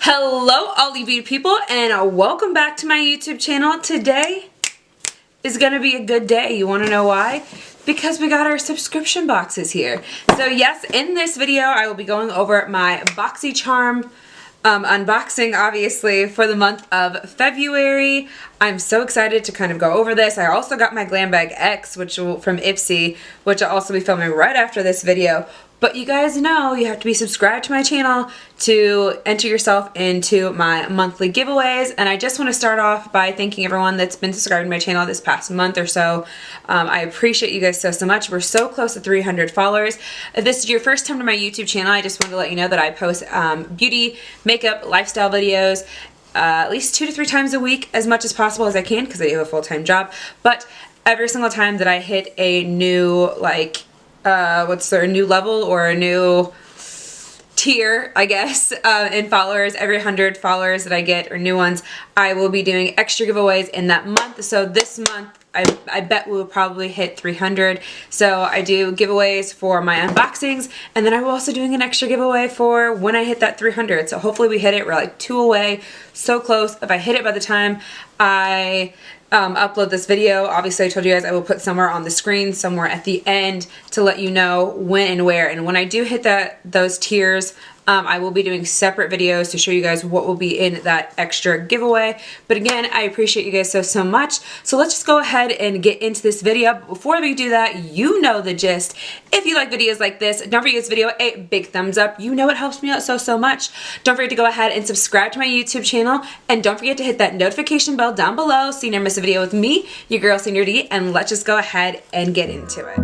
Hello all you beauty people, and welcome back to my YouTube channel. Today is gonna be a good day. You wanna know why? Because we got our subscription boxes here. So yes, in this video I will be going over my BoxyCharm unboxing, obviously, for the month of February. I'm so excited to kind of go over this. I also got my Glam Bag X, from Ipsy, which I'll also be filming right after this video. But you guys know you have to be subscribed to my channel to enter yourself into my monthly giveaways. And I just want to start off by thanking everyone that's been subscribed to my channel this past month or so. I appreciate you guys so much. We're so close to 300 followers. If this is your first time to my YouTube channel, I just wanted to let you know that I post beauty, makeup, lifestyle videos at least 2 to 3 times a week, as much as possible as I can, because I do have a full-time job. But every single time that I hit a new, new level or a new tier, I guess, in followers, every 100 followers that I get or new ones, I will be doing extra giveaways in that month. So this month, I bet we will probably hit 300. So I do giveaways for my unboxings, and then I'm also doing an extra giveaway for when I hit that 300. So hopefully we hit it. We're like 2 away, so close. If I hit it by the time I upload this video, obviously I told you guys I will put somewhere on the screen, somewhere at the end, to let you know when and where. And when I do hit those tiers, I will be doing separate videos to show you guys what will be in that extra giveaway. But again, I appreciate you guys so much. So let's just go ahead and get into this video. But before we do that, you know the gist. If you like videos like this, don't forget this video a big thumbs up. You know it helps me out so much. Don't forget to go ahead and subscribe to my YouTube channel. And don't forget to hit that notification bell down below so you never miss a video with me, your girl Senior D. And let's just go ahead and get into it.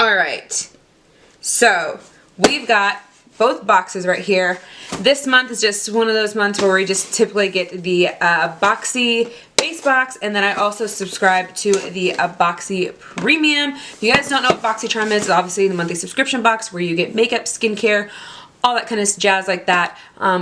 Alright, so we've got both boxes right here. This month is just one of those months where we just typically get the Boxy base box, and then I also subscribe to the Boxy Premium. If you guys don't know what BoxyCharm is, it's obviously the monthly subscription box where you get makeup, skincare, all that kind of jazz like that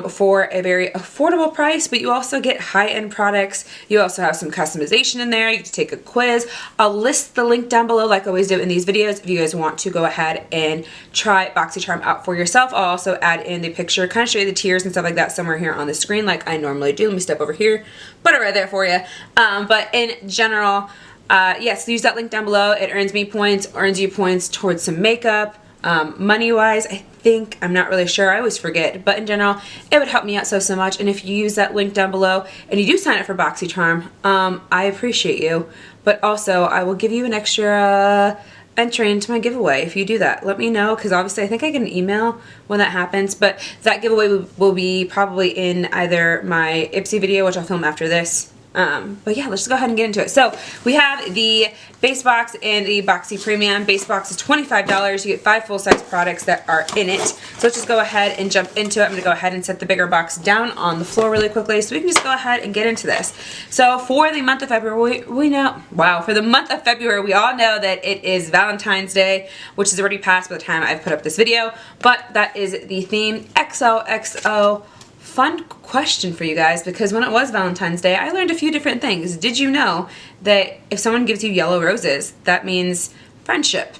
for a very affordable price, but you also get high-end products. You also have some customization in there. You can take a quiz. I'll list the link down below like I always do in these videos if you guys want to go ahead and try BoxyCharm out for yourself. I'll also add in the picture, kind of show you the tiers and stuff like that somewhere here on the screen like I normally do. Let me step over here, put it right there for you. But in general, yes, use that link down below. It earns me points, earns you points towards some makeup. Money-wise, I think, I'm not really sure, I always forget, but in general, it would help me out so much. And if you use that link down below and you do sign up for BoxyCharm, I appreciate you, but also I will give you an extra entry into my giveaway if you do that. Let me know, because obviously I think I get an email when that happens, but that giveaway will be probably in either my Ipsy video, which I'll film after this. But yeah, let's just go ahead and get into it. So we have the base box and the Boxy Premium. Base box is $25. You get 5 full-size products that are in it. So let's just go ahead and jump into it. I'm going to go ahead and set the bigger box down on the floor really quickly so we can just go ahead and get into this. So for the month of February, for the month of February, we all know that it is Valentine's Day, which is already passed by the time I've put up this video, but that is the theme XOXO. Fun question for you guys, because when it was Valentine's Day, I learned a few different things. Did you know that if someone gives you yellow roses, that means friendship?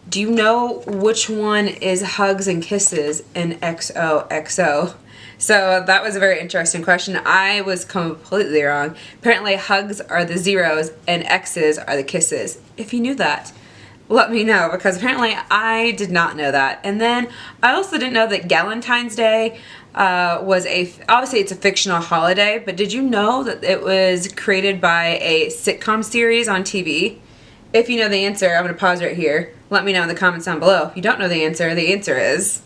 Do you know which one is hugs and kisses in XOXO? So that was a very interesting question. I was completely wrong. Apparently hugs are the zeros and X's are the kisses. If you knew that, let me know, because apparently I did not know that. And then I also didn't know that Galentine's Day was obviously it's a fictional holiday, but did you know that it was created by a sitcom series on TV? If you know the answer, I'm going to pause right here. Let me know in the comments down below. If you don't know the answer is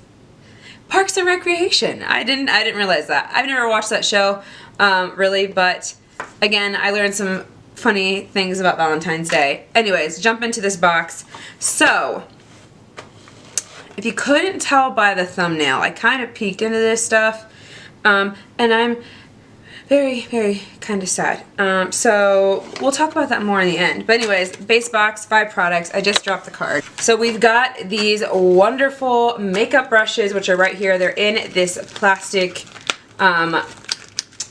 Parks and Recreation. I didn't realize that. I've never watched that show, really, but again, I learned some funny things about Valentine's Day. Anyways, jump into this box. So, if you couldn't tell by the thumbnail, I kind of peeked into this stuff, and I'm very kind of sad. So we'll talk about that more in the end. But anyways, base box, 5 products. I just dropped the card. So we've got these wonderful makeup brushes, which are right here. They're in this plastic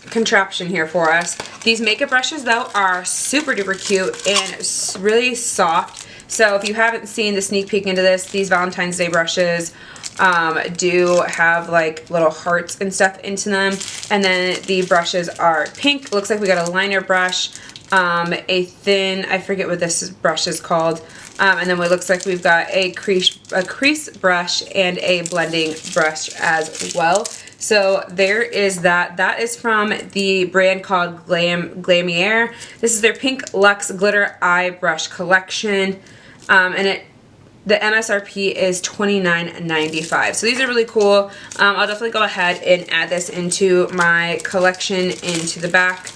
contraption here for us. These makeup brushes, though, are super duper cute and really soft. So if you haven't seen the sneak peek into this, these Valentine's Day brushes do have like little hearts and stuff into them. And then the brushes are pink. Looks like we got a liner brush, a thin, I forget what this brush is called. And then it looks like we've got a crease brush and a blending brush as well. So there is that. That is from the brand called Glamier. This is their Pink Luxe Glitter Eye Brush Collection. And the MSRP is $29.95. So these are really cool. I'll definitely go ahead and add this into my collection, into the back,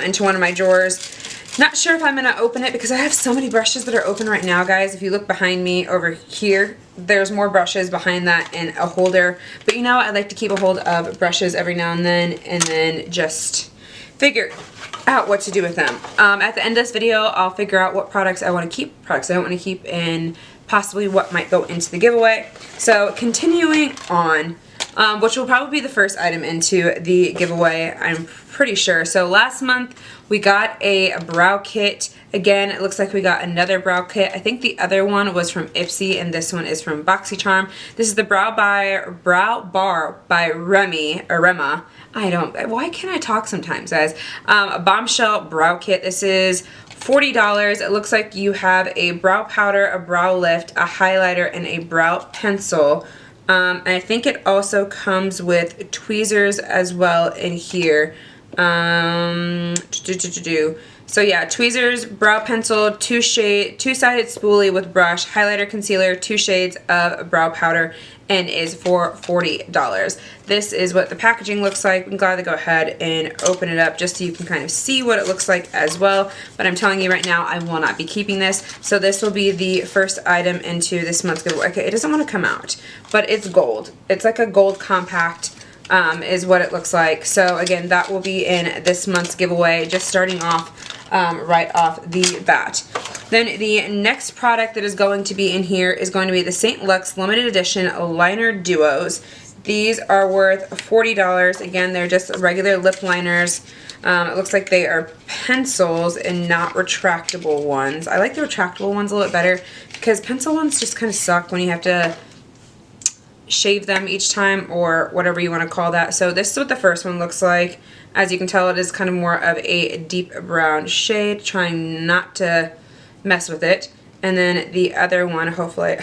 into one of my drawers. Not sure if I'm going to open it because I have so many brushes that are open right now, guys. If you look behind me over here, there's more brushes behind that in a holder. But you know, I like to keep a hold of brushes every now and then just figure out what to do with them. At the end of this video, I'll figure out what products I want to keep, products I don't want to keep, and possibly what might go into the giveaway. So continuing on, which will probably be the first item into the giveaway, I'm pretty sure. So last month we got a brow kit. Again, it looks like we got another brow kit. I think the other one was from Ipsy and this one is from BoxyCharm. This is the Brow Bar by Rema. Why can't I talk sometimes, guys? A bombshell brow kit. This is $40. It looks like you have a brow powder, a brow lift, a highlighter, and a brow pencil. And I think it also comes with tweezers as well in here. So yeah, tweezers, brow pencil, two-sided spoolie with brush, highlighter, concealer, 2 shades of brow powder, and is for $40. This is what the packaging looks like. I'm glad to go ahead and open it up just so you can kind of see what it looks like as well. But I'm telling you right now, I will not be keeping this. So this will be the first item into this month's giveaway. Okay, it doesn't want to come out, but it's gold. It's like a gold compact. Is what it looks like. So again, that will be in this month's giveaway, just starting off right off the bat. Then the next product that is going to be in here is going to be the St. Luxe Limited Edition Liner Duos. These are worth $40. Again, they're just regular lip liners. It looks like they are pencils and not retractable ones. I like the retractable ones a little bit better because pencil ones just kind of suck when you have to shave them each time or whatever you want to call that. So this is what the first one looks like. As you can tell, it is kind of more of a deep brown shade, trying not to mess with it. And then the other one, hopefully,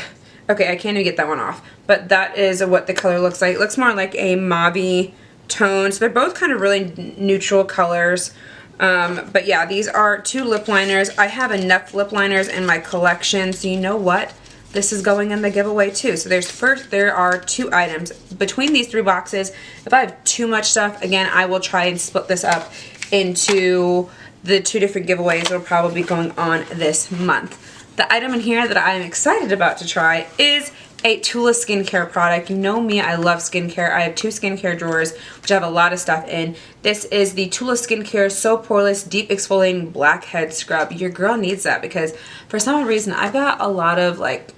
okay, I can't even get that one off, but that is what the color looks like. It looks more like a mauve tone. So they're both kind of really neutral colors. But yeah, these are 2 lip liners. I have enough lip liners in my collection, so you know what? This is going in the giveaway too. So there are 2 items between these 3 boxes. If I have too much stuff, again, I will try and split this up into the 2 different giveaways that will probably be going on this month. The item in here that I'm excited about to try is a Tula skincare product. You know me, I love skincare. I have 2 skincare drawers, which I have a lot of stuff in. This is the Tula Skincare So Poreless Deep Exfoliating Blackhead Scrub. Your girl needs that because for some reason I've got a lot of like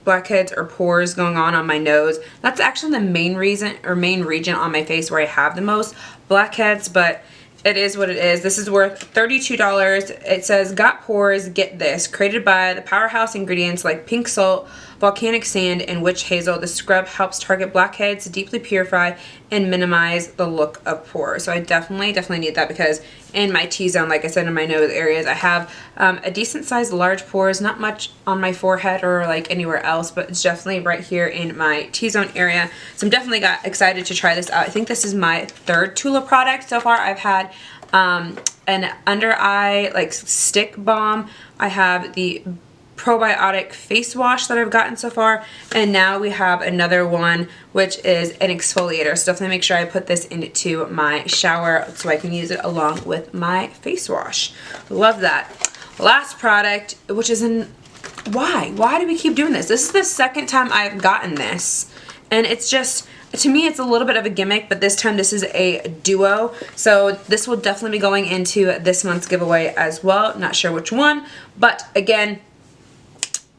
blackheads or pores going on my nose. That's actually the main reason or main region on my face where I have the most blackheads, but it is what it is. This is worth $32. It says, got pores, get this. Created by the powerhouse ingredients like pink salt, volcanic sand, and witch hazel. The scrub helps target blackheads, deeply purify, and minimize the look of pores. So I definitely need that because in my T-zone, like I said, in my nose areas, I have a decent sized large pores, not much on my forehead or like anywhere else, but it's definitely right here in my T-zone area. So I'm definitely excited to try this out. I think this is my 3rd Tula product so far. I've had an under eye like stick balm. I have the probiotic face wash that I've gotten so far, and now we have another one which is an exfoliator. So definitely make sure I put this into my shower so I can use it along with my face wash. Love that. Last product, which is why do we keep doing this? This is the 2nd time I've gotten this, and it's just, to me, it's a little bit of a gimmick, but this time this is a duo. So this will definitely be going into this month's giveaway as well. Not sure which one, but again,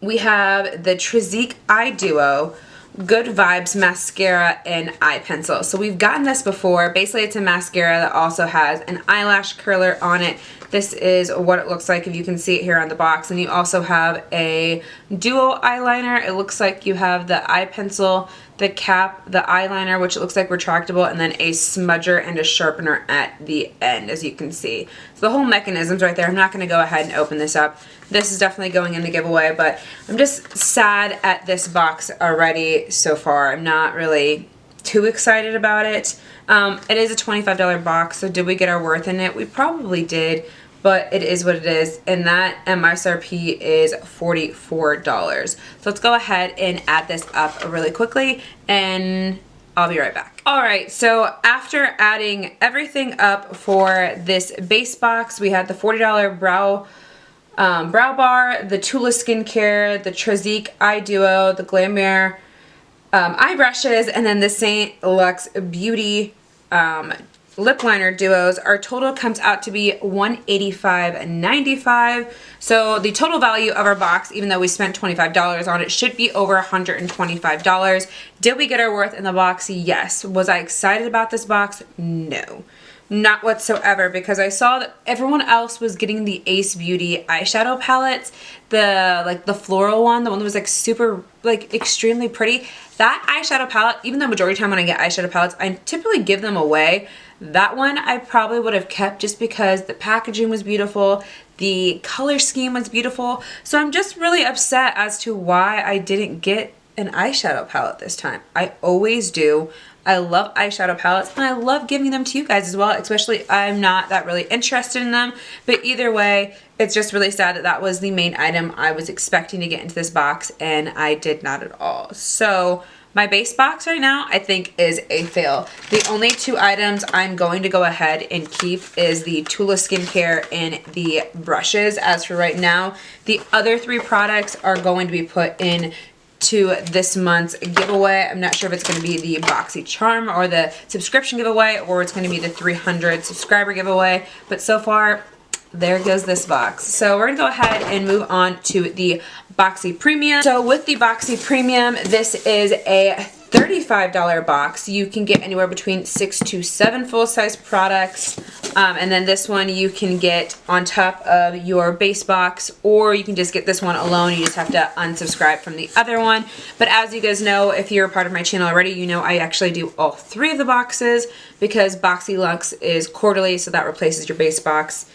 we have the Trizique Eye Duo, Good Vibes Mascara and Eye Pencil. So we've gotten this before. Basically, it's a mascara that also has an eyelash curler on it. This is what it looks like if you can see it here on the box. And you also have a duo eyeliner. It looks like you have the eye pencil, the cap, the eyeliner, which it looks like retractable, and then a smudger and a sharpener at the end, as you can see. So the whole mechanism's right there. I'm not going to go ahead and open this up. This is definitely going in the giveaway, but I'm just sad at this box already so far. I'm not really too excited about it. It is a $25 box, so did we get our worth in it? We probably did, but it is what it is, and that MSRP is $44. So let's go ahead and add this up really quickly, and I'll be right back. Alright, so after adding everything up for this base box, we had the $40 brow bar, the Tula Skincare, the Trazique Eye Duo, the Glam eye brushes, and then the St. Luxe Beauty lip liner duos. Our total comes out to be $185.95. So the total value of our box, even though we spent $25 on it, should be over $125. Did we get our worth in the box? Yes. Was I excited about this box? No. Not whatsoever, because I saw that everyone else was getting the Ace Beauty eyeshadow palettes, the floral one, the one that was like super, like extremely pretty. That eyeshadow palette, even though majority of the time when I get eyeshadow palettes, I typically give them away. That one I probably would have kept just because the packaging was beautiful, the color scheme was beautiful. So I'm just really upset as to why I didn't get an eyeshadow palette this time. I always do. I love eyeshadow palettes, and I love giving them to you guys as well, especially I'm not that really interested in them. But either way, it's just really sad that that was the main item I was expecting to get into this box, and I did not at all. So my base box right now, I think, is a fail. The only two items I'm going to go ahead and keep is the Tula Skincare and the brushes. As for right now, the other three products are going to be put in to this month's giveaway. I'm not sure if it's going to be the Boxy Charm or the subscription giveaway, or it's going to be the 300 subscriber giveaway. But so far, there goes this box. So we're going to go ahead and move on to the Boxy Premium. So with the Boxy Premium, this is a $35 box. You can get anywhere between 6 to 7 full-size products. And then this one you can get on top of your base box, or you can just get this one alone. You just have to unsubscribe from the other one. But as you guys know, if you're a part of my channel already, you know I actually do all three of the boxes because Boxy Luxe is quarterly, so that replaces your base box,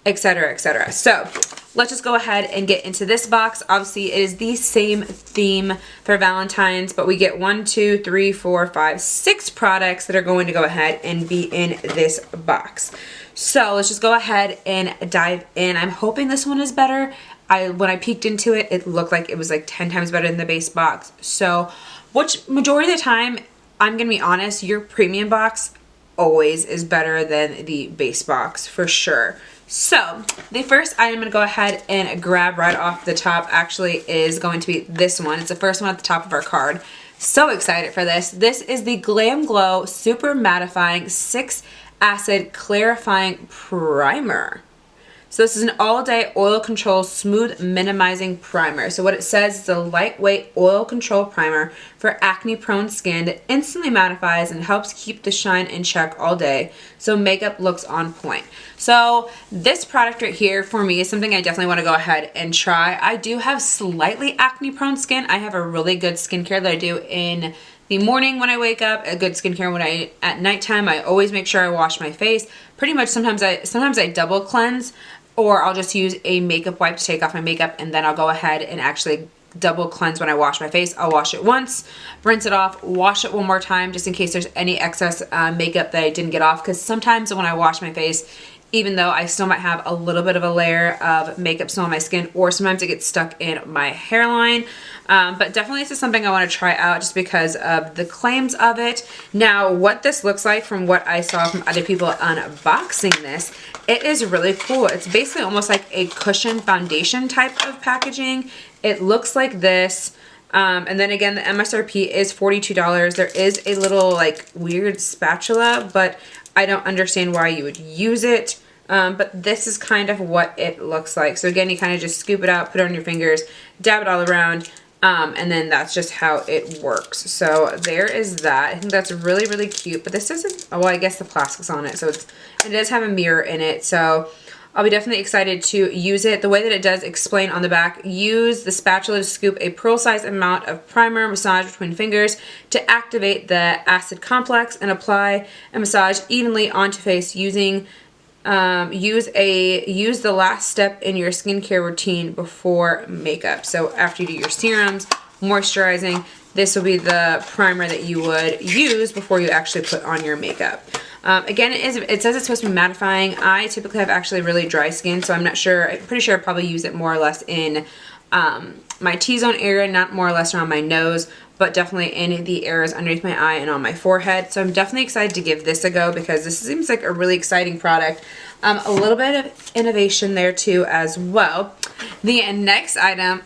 etc., etc. So let's just go ahead and get into this box. Obviously, it is the same theme for Valentine's, but we get 1, 2, 3, 4, 5, 6 products that are going to go ahead and be in this box. So let's just go ahead and dive in. I'm hoping this one is better. When I peeked into it, it looked like it was like 10 times better than the base box. So, which majority of the time, I'm going to be honest, your premium box always is better than the base box for sure. So the first item I'm going to go ahead and grab right off the top actually is going to be this one. It's the first one at the top of our card. So excited for this. This is the Glam Glow Super Mattifying 6 Acid Clarifying Primer. So this is an all-day oil control smooth minimizing primer. So what it says is a lightweight oil control primer for acne-prone skin that instantly mattifies and helps keep the shine in check all day, so makeup looks on point. So this product right here for me is something I definitely want to go ahead and try. I do have slightly acne-prone skin. I have a really good skincare that I do in the morning when I wake up, a good skincare when at nighttime. I always make sure I wash my face. Pretty much sometimes I double cleanse, or I'll just use a makeup wipe to take off my makeup, and then I'll go ahead and actually double cleanse when I wash my face. I'll wash it once, rinse it off, wash it one more time just in case there's any excess makeup that I didn't get off, because sometimes when I wash my face, even though I still might have a little bit of a layer of makeup still on my skin, or sometimes it gets stuck in my hairline. But definitely this is something I want to try out just because of the claims of it. Now, what this looks like from what I saw from other people unboxing this, it is really cool. It's basically almost like a cushion foundation type of packaging. It looks like this. And then again, the MSRP is $42. There is a little like weird spatula, but I don't understand why you would use it. But this is kind of what it looks like. So again, you kind of just scoop it out, put it on your fingers, dab it all around, And then that's just how it works. So there is that. I think that's really, really cute. But this doesn't, oh, well, I guess the plastic's on it. So it does have a mirror in it. So I'll be definitely excited to use it. The way that it does explain on the back, use the spatula to scoop a pearl-sized amount of primer, massage between fingers to activate the acid complex, and apply and massage evenly onto face using use the last step in your skincare routine before makeup. So after you do your serums, moisturizing, this will be the primer that you would use before you actually put on your makeup. Again, it says it's supposed to be mattifying. I typically have actually really dry skin, so I'm not sure. I'm pretty sure I probably use it more or less in my T-zone area, not more or less around my nose, but definitely in the areas underneath my eye and on my forehead. So I'm definitely excited to give this a go because this seems like a really exciting product. A little bit of innovation there too as well. The next item,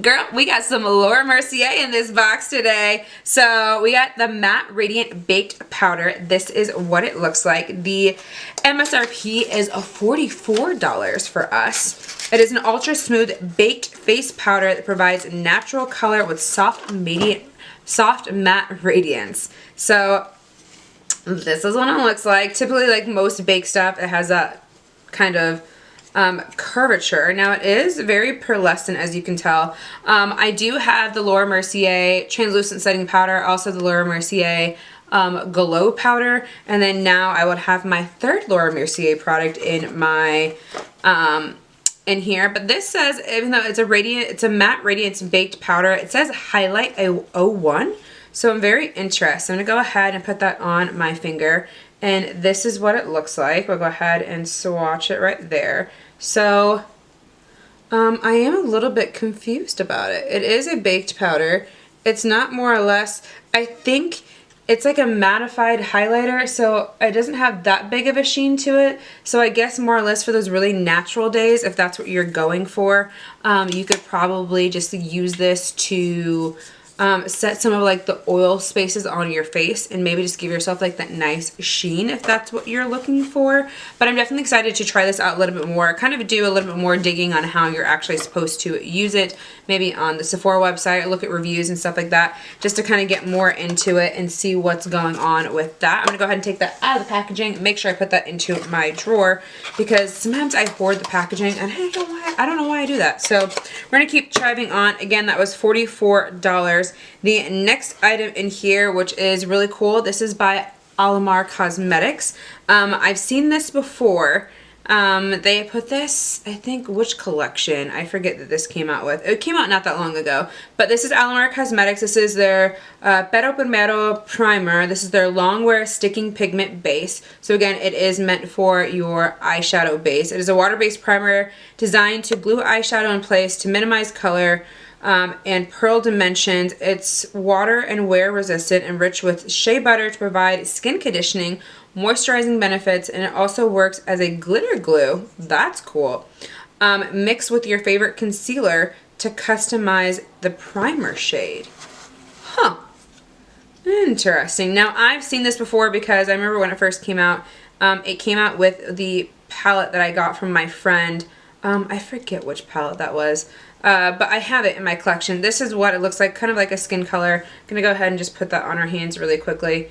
girl, we got some Laura Mercier in this box today. So we got the Matte Radiant Baked Powder. This is what it looks like. The MSRP is $44 for us. It is an ultra smooth baked face powder that provides natural color with soft matte radiance. So this is what it looks like. Typically, like most baked stuff, it has that kind of curvature. Now it is very pearlescent, as you can tell. I do have the Laura Mercier translucent setting powder, also the Laura Mercier glow powder, and then now I would have my third Laura Mercier product in my in here. But this says, even though it's a matte radiance baked powder, it says highlight 01. So I'm very interested. I'm gonna go ahead and put that on my finger, and this is what it looks like. We'll go ahead and swatch it right there. So I am a little bit confused about it. It is a baked powder. It's not more or less, I think it's like a mattified highlighter, so it doesn't have that big of a sheen to it. So I guess more or less for those really natural days, if that's what you're going for, you could probably just use this to set some of like the oil spaces on your face and maybe just give yourself like that nice sheen if that's what you're looking for. But I'm definitely excited to try this out a little bit more, kind of do a little bit more digging on how you're actually supposed to use it, maybe on the Sephora website, look at reviews and stuff like that, just to kind of get more into it and see what's going on with that. I'm gonna go ahead and take that out of the packaging, make sure I put that into my drawer, because sometimes I hoard the packaging and I don't know why I do that. So we're gonna keep driving on. Again, that was $44. The next item in here, which is really cool, this is by Alamar Cosmetics. I've seen this before. They put this, I think, which collection? I forget that this came out with. It came out not that long ago. But this is Alamar Cosmetics. This is their Pero Primero Primer. This is their Longwear Sticking Pigment Base. So again, it is meant for your eyeshadow base. It is a water-based primer designed to glue eyeshadow in place to minimize color and pearl dimensions. It's water and wear resistant, enriched with shea butter to provide skin conditioning, moisturizing benefits, and it also works as a glitter glue. That's cool. Mix with your favorite concealer to customize the primer shade. Huh. Interesting. Now, I've seen this before because I remember when it first came out, it came out with the palette that I got from my friend. I forget which palette that was. But I have it in my collection. This is what it looks like, kind of like a skin color. I'm going to go ahead and just put that on our hands really quickly,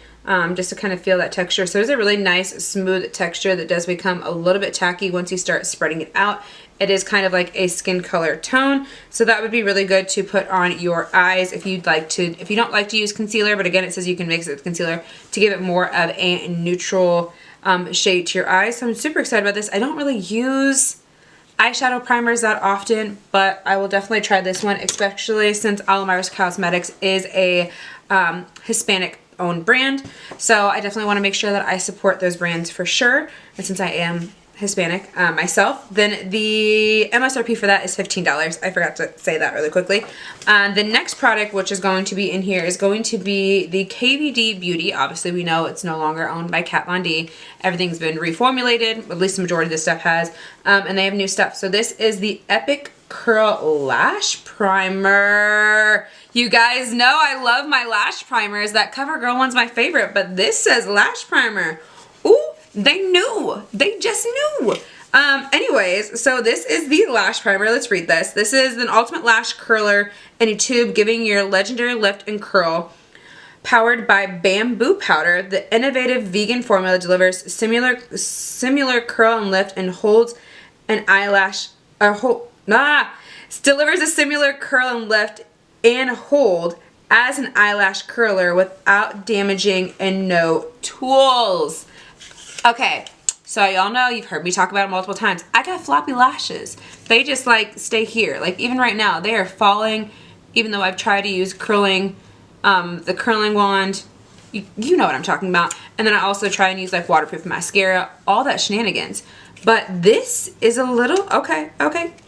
just to kind of feel that texture. So there's a really nice, smooth texture that does become a little bit tacky once you start spreading it out. It is kind of like a skin color tone, so that would be really good to put on your eyes if you'd like to. If you don't like to use concealer, but again, it says you can mix it with concealer to give it more of a neutral shade to your eyes. So I'm super excited about this. I don't really use eyeshadow primers that often, but I will definitely try this one, especially since Alamar Cosmetics is a Hispanic owned brand. So I definitely want to make sure that I support those brands for sure. And since I am Hispanic myself, then the MSRP for that is $15. I forgot to say that really quickly. The next product, which is going to be in here, is going to be the KVD Beauty. Obviously, we know it's no longer owned by Kat Von D. Everything's been reformulated, at least the majority of this stuff has, and they have new stuff. So this is the Epic Curl Lash Primer. You guys know I love my lash primers. That CoverGirl one's my favorite, but this says Lash Primer. Ooh, they knew. They just knew. Anyways, so this is the lash primer. Let's read this. This is an ultimate lash curler in a tube, giving your legendary lift and curl. Powered by bamboo powder, the innovative vegan formula delivers similar curl and lift and holds an eyelash delivers a similar curl and lift and hold as an eyelash curler without damaging and no tools. Okay, so y'all know, you've heard me talk about it multiple times. I got floppy lashes. They just like stay here. Like even right now, they are falling, even though I've tried to use curling, the curling wand. You know what I'm talking about. And then I also try and use like waterproof mascara, all that shenanigans. But this is a little, okay.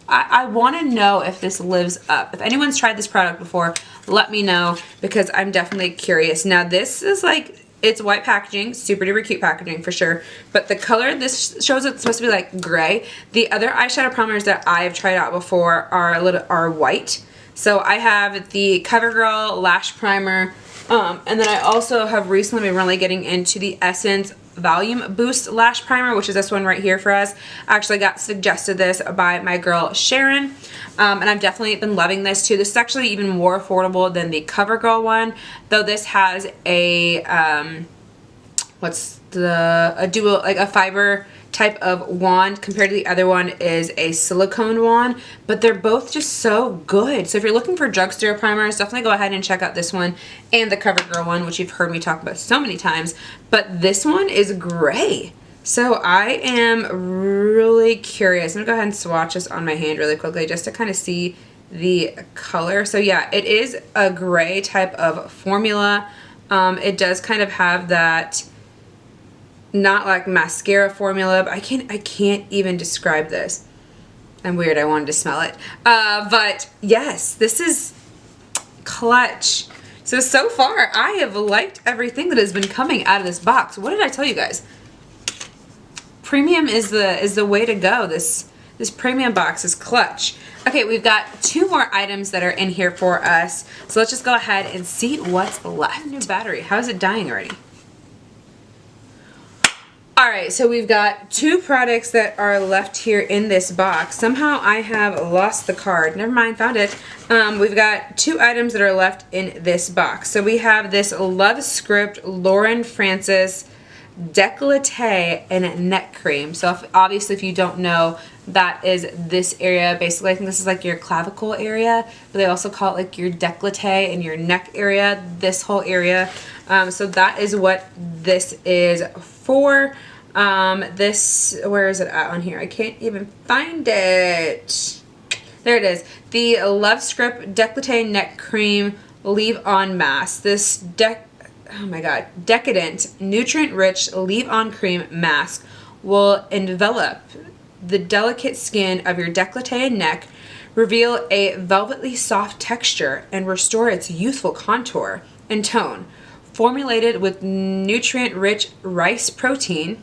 I want to know if this lives up. If anyone's tried this product before, let me know, because I'm definitely curious. Now this is like, it's white packaging, super duper cute packaging for sure. But the color, this shows it's supposed to be like gray. The other eyeshadow primers that I have tried out before are white. So I have the CoverGirl Lash Primer, and then I also have recently been really getting into the Essence Volume Boost Lash Primer, which is this one right here for us. I actually got suggested this by my girl Sharon, and I've definitely been loving this too. This is actually even more affordable than the CoverGirl one, though this has a a dual, like a fiber type of wand, compared to the other one is a silicone wand, but they're both just so good. So if you're looking for drugstore primers, definitely go ahead and check out this one and the CoverGirl one, which you've heard me talk about so many times, but this one is gray. So I am really curious. I'm gonna go ahead and swatch this on my hand really quickly just to kind of see the color. So yeah, it is a gray type of formula. It does kind of have that, not like mascara formula, but I can't even describe this. I'm weird, I wanted to smell it. But yes, this is clutch. So far, I have liked everything that has been coming out of this box. What did I tell you guys? Premium is the way to go. This premium box is clutch. Okay, we've got 2 more items that are in here for us. So let's just go ahead and see what's left. New battery. How is it dying already? Alright, so we've got 2 products that are left here in this box. Somehow I have lost the card. Never mind, found it. We've got 2 items that are left in this box. So we have this Love Script Lauren Francis Décolleté and Neck Cream. So obviously if you don't know, that is this area. Basically, I think this is like your clavicle area, but they also call it like your décolleté and your neck area, this whole area. So that is what this is for. This, where is it at on here? I can't even find it. There it is. The Love Script Décolleté Neck Cream Leave-On Mask. This oh my god, decadent, nutrient-rich leave-on cream mask will envelop the delicate skin of your décolleté and neck, reveal a velvety soft texture, and restore its youthful contour and tone. Formulated with nutrient-rich rice protein,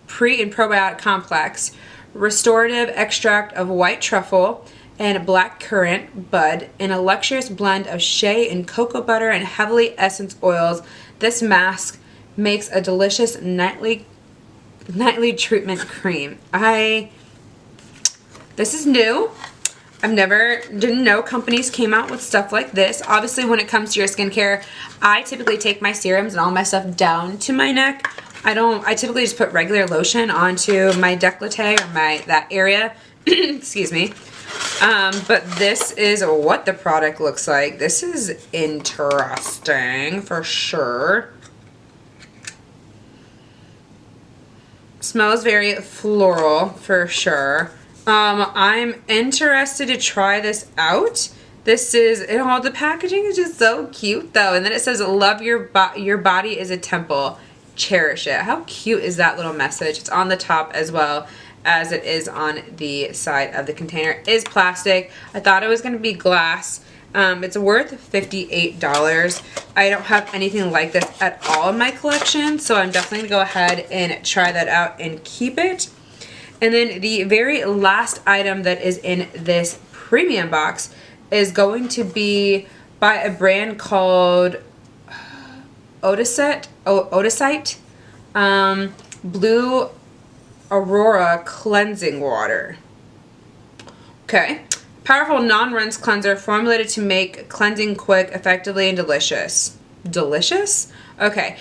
pre- and probiotic complex, restorative extract of white truffle and black currant bud, and a luxurious blend of shea and cocoa butter and heavily essence oils, this mask makes a delicious nightly treatment cream. This is new. Didn't know companies came out with stuff like this. Obviously, when it comes to your skincare, I typically take my serums and all my stuff down to my neck. I typically just put regular lotion onto my décolleté or that area. Excuse me. But this is what the product looks like. This is interesting for sure. Smells very floral for sure. I'm interested to try this out. This is, the packaging is just so cute though. And then it says, love your body is a temple. Cherish it. How cute is that little message? It's on the top as well as it is on the side of the container. It is plastic. I thought it was going to be glass. It's worth $58. I don't have anything like this at all in my collection, so I'm definitely going to go ahead and try that out and keep it. And then the very last item that is in this premium box is going to be by a brand called Odysite. Blue Aurora Cleansing Water. Okay. Powerful non-rinse cleanser formulated to make cleansing quick, effectively, and delicious. Delicious? Okay.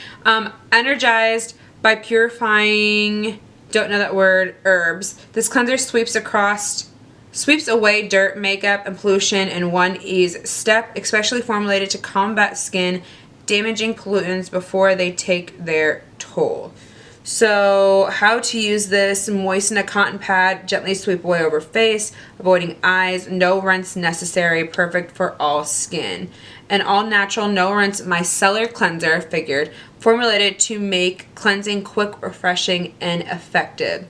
Energized by purifying, don't know that word, herbs. This cleanser sweeps away dirt, makeup, and pollution in one easy step, especially formulated to combat skin damaging pollutants before they take their toll. So how to use this: moisten a cotton pad, gently sweep away over face, avoiding eyes, no rinse necessary, perfect for all skin. An all natural, no rinse micellar cleanser, figured, formulated to make cleansing quick, refreshing, and effective.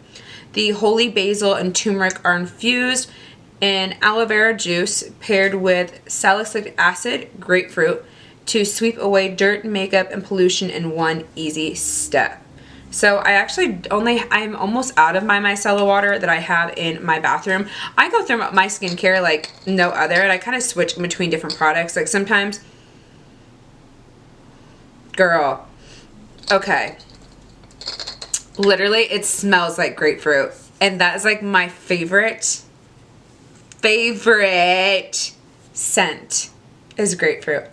The holy basil and turmeric are infused in aloe vera juice paired with salicylic acid, grapefruit, to sweep away dirt, makeup, and pollution in one easy step. So I'm almost out of my micellar water that I have in my bathroom. I go through my skincare like no other, and I kind of switch between different products. Like sometimes, girl, okay, literally it smells like grapefruit, and that is like my favorite scent is grapefruit.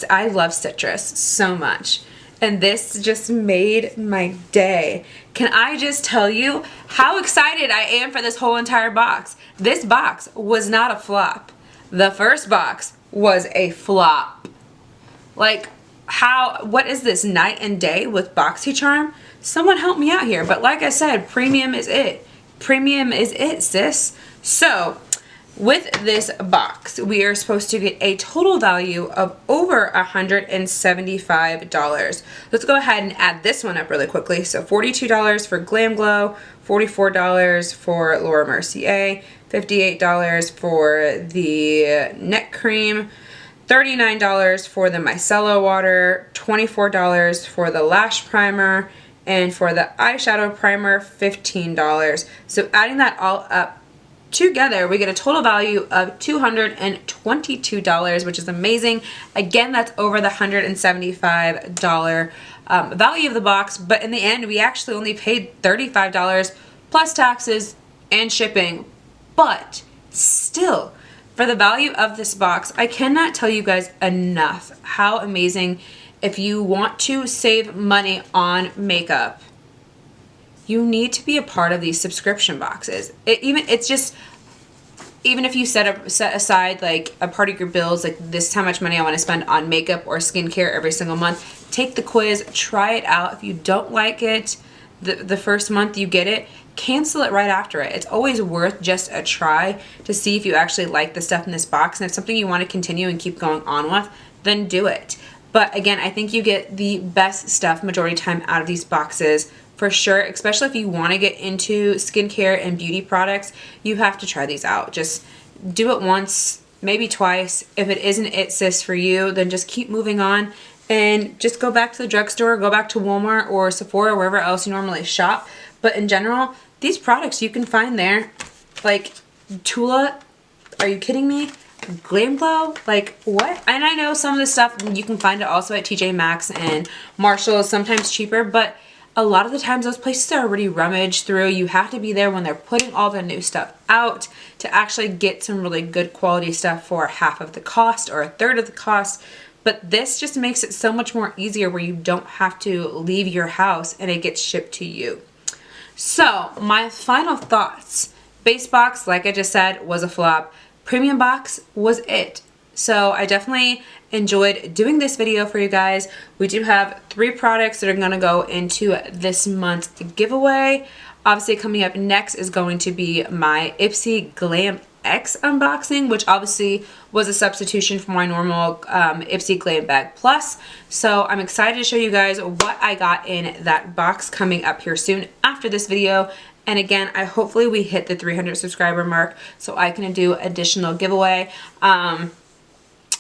I love citrus so much. And this just made my day. Can I just tell you how excited I am for this whole entire box? This box was not a flop. The first box was a flop. Like, what is this, night and day with BoxyCharm? Someone help me out here. But like I said, premium is it. Premium is it, sis. So, with this box, we are supposed to get a total value of over $175. Let's go ahead and add this one up really quickly. So $42 for Glam Glow, $44 for Laura Mercier, $58 for the neck cream, $39 for the micellar water, $24 for the lash primer, and for the eyeshadow primer, $15. So adding that all up together, we get a total value of $222, which is amazing. Again, that's over the $175 value of the box, but in the end, we actually only paid $35 plus taxes and shipping. But still, for the value of this box, I cannot tell you guys enough how amazing. If you want to save money on makeup, you need to be a part of these subscription boxes. Even if you set aside like a part of your bills, like this is how much money I want to spend on makeup or skincare every single month, take the quiz, try it out. If you don't like it the first month you get it, cancel it right after it. It's always worth just a try to see if you actually like the stuff in this box, and if it's something you want to continue and keep going on with, then do it. But again, I think you get the best stuff majority of the time out of these boxes for sure, especially if you want to get into skincare and beauty products. You have to try these out. Just do it once, maybe twice. If it isn't it, sis, for you, then just keep moving on and just go back to the drugstore, go back to Walmart or Sephora, wherever else you normally shop. But in general, these products you can find there. Like Tula, are you kidding me? Glam Glow, like what? And I know some of this stuff you can find it also at TJ Maxx and Marshalls, sometimes cheaper, but a lot of the times those places are already rummaged through. You have to be there when they're putting all the new stuff out to actually get some really good quality stuff for half of the cost or a third of the cost. But this just makes it so much more easier where you don't have to leave your house and it gets shipped to you. So my final thoughts: base box, like I just said, was a flop. Premium box was it. So I definitely enjoyed doing this video for you guys. We do have 3 products that are going to go into this month's giveaway. Obviously coming up next is going to be my Ipsy Glam X unboxing, which obviously was a substitution for my normal Ipsy Glam Bag Plus. So I'm excited to show you guys what I got in that box coming up here soon after this video. And again, hopefully we hit the 300 subscriber mark so I can do additional giveaway.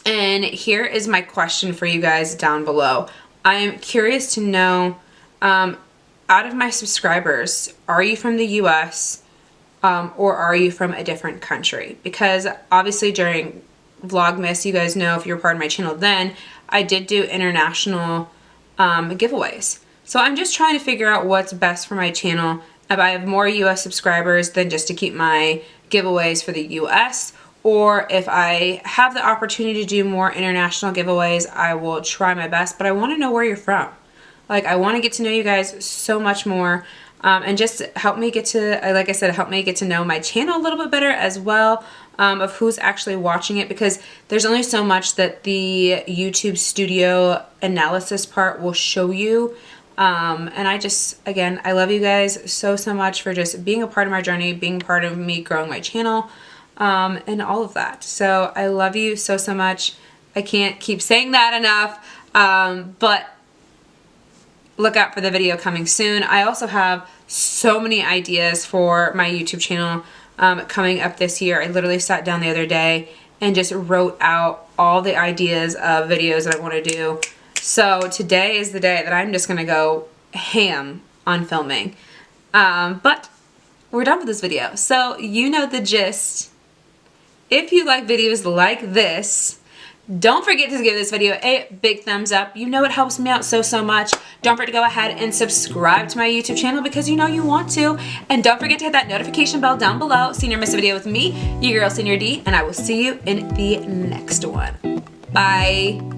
And here is my question for you guys down below. I am curious to know, out of my subscribers, are you from the US or are you from a different country? Because obviously during Vlogmas, you guys know if you're part of my channel then, I did do international giveaways. So I'm just trying to figure out what's best for my channel if I have more US subscribers, then just to keep my giveaways for the US, or if I have the opportunity to do more international giveaways, I will try my best, but I want to know where you're from. Like, I want to get to know you guys so much more, and just help me get to, like I said, help me get to know my channel a little bit better as well, of who's actually watching it, because there's only so much that the YouTube studio analysis part will show you. And I just, again, I love you guys so much for just being a part of my journey, being part of me growing my channel, and all of that. So I love you so much. I can't keep saying that enough, but look out for the video coming soon. I also have so many ideas for my YouTube channel coming up this year. I literally sat down the other day and just wrote out all the ideas of videos that I want to do. So today is the day that I'm just going to go ham on filming. But we're done with this video. So you know the gist. If you like videos like this, don't forget to give this video a big thumbs up. You know it helps me out so much. Don't forget to go ahead and subscribe to my YouTube channel because you know you want to. And don't forget to hit that notification bell down below so you never miss a video with me, your girl Senior D, and I will see you in the next one. Bye.